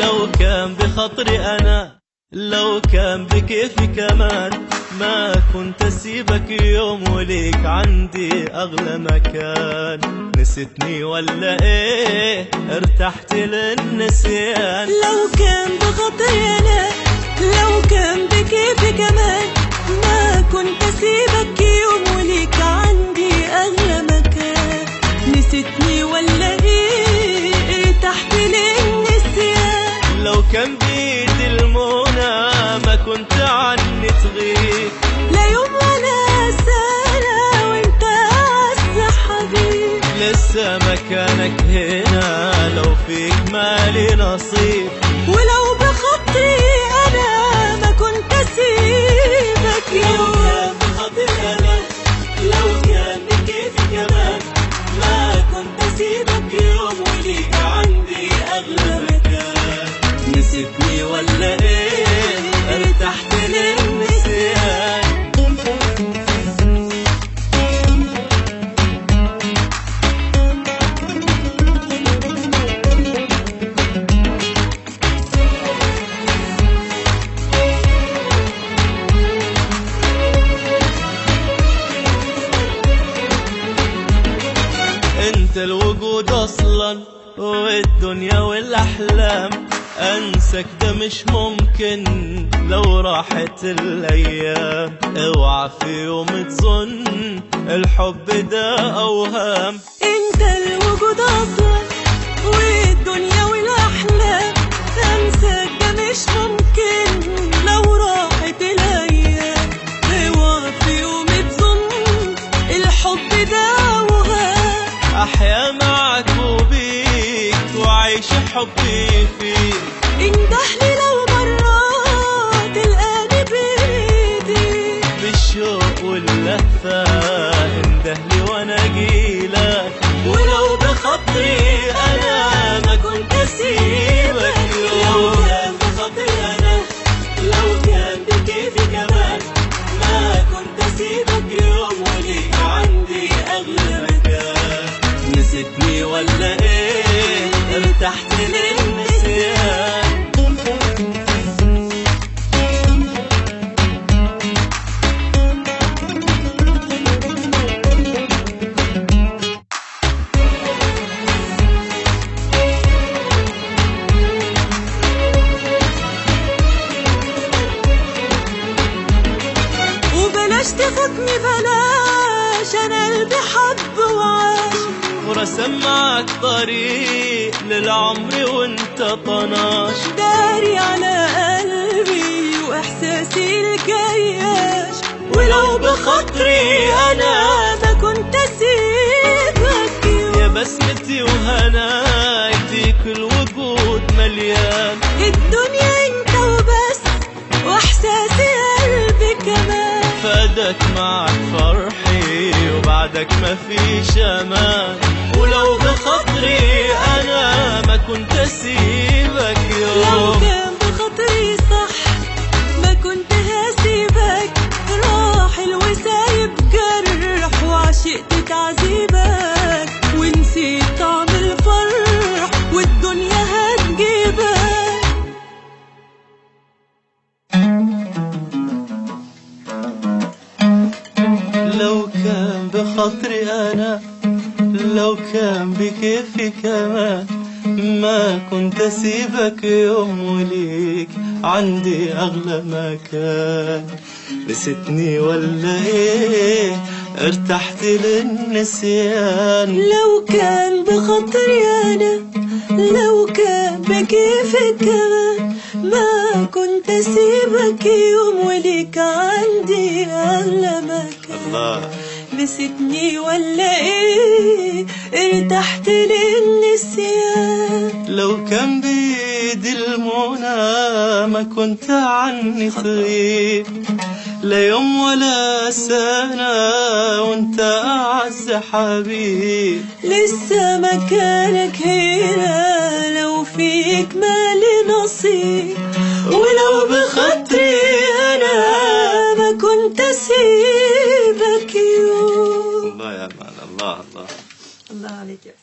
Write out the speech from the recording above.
لو كان بخطري أنا، لو كان بكيفي كمان، ما كنت أسيبك يوم وليك عندي أغلى مكان. نسيتني ولا إيه؟ ارتحت للنسيان. لو كان بخطري أنا، لو كان بكيفي كمان، ما كنت أسيبك يوم وليك عندي أغلى مكان. نسيتني ولا إيه؟ ارتحت للنسيان. لو كان بيدي المنى ما كنت عني تغيب، لا يوم ولا سنة وانت أعز حبيب. لسه مكانك هنا لو فيك مالي نصيب. ولو بخطري أنا ما كنت أسيبك يوم. لو كان بخطري أنا، لو كان بكيفي كمان، ما كنت أسيبك يوم وليك عندي أغلى مكان. نسيتني ولا إيه؟ ارتحت للنسيان. انت الوجود اصلا والدنيا والاحلام، انسك ده مش ممكن لو راحت الايام. اوعى في يوم تظن الحب ده اوهام. انت الوجود اصلا والدنيا والاحلام، انساك ده مش ممكن لو راحت الايام. اوعى في يوم تظن الحب ده اوهام. احيا معك وبيك وعيش حبي فيك. اندهلي لو مرات تلقاني بايدي، بالشوق واللهفة اندهلي وانا اجيلك. ولو بخطري انا ما كنت اسيبك يوم. لو كان بخطري انا، لو كان بكيفي كمان، ما كنت اسيبك يوم وليك عندي اغلى مكان. نسيتني ولا ايه؟ ارتحت للنسيان. وبلاش تفوتني بلاش، انا قلبي حب وعاش. ورسم معك طريق للعمر وانت طناش. داري على قلبي واحساسي الجياش. ولو بخاطري انا ما كنت اسيبك يوم. يا بسمتي وهنايتي كل وجود مليان. الدنيا انت وبس واحساسي قلبي كمان. فادك معك فرحي وبعدك ما فيش امان. ولو بخاطري انا ما كنت اسيبك يوم. لو كان بخاطري صح ما كنت هسيبك. راحل وسايب جرح وعشقت تعذيبك. ونسيت طعم الفرح والدنيا هتجيبك. لو كان بخاطري أنا، لو كان بكيفي كمان، ما كنت أسيبك يوم وليك عندي أغلى مكان. نسيتني ولا إيه؟ ارتحت للنسيان. لو كان بخاطري أنا، لو كان بكيفي كمان، ما كنت أسيبك يوم وليك عندي أغلى مكان. الله. نسيتني ولا إيه؟ ارتحت للنسيان. لو كان بيدي المنى ما كنت عني تغيب، لا يوم ولا سنة وانت أعز حبيب. لسه مكانك هنا لو فيك مالي نصيب. ولو بخاطري أنا ما كنت أسيبك يوم. الله يا مان، الله الله. الله عليك يا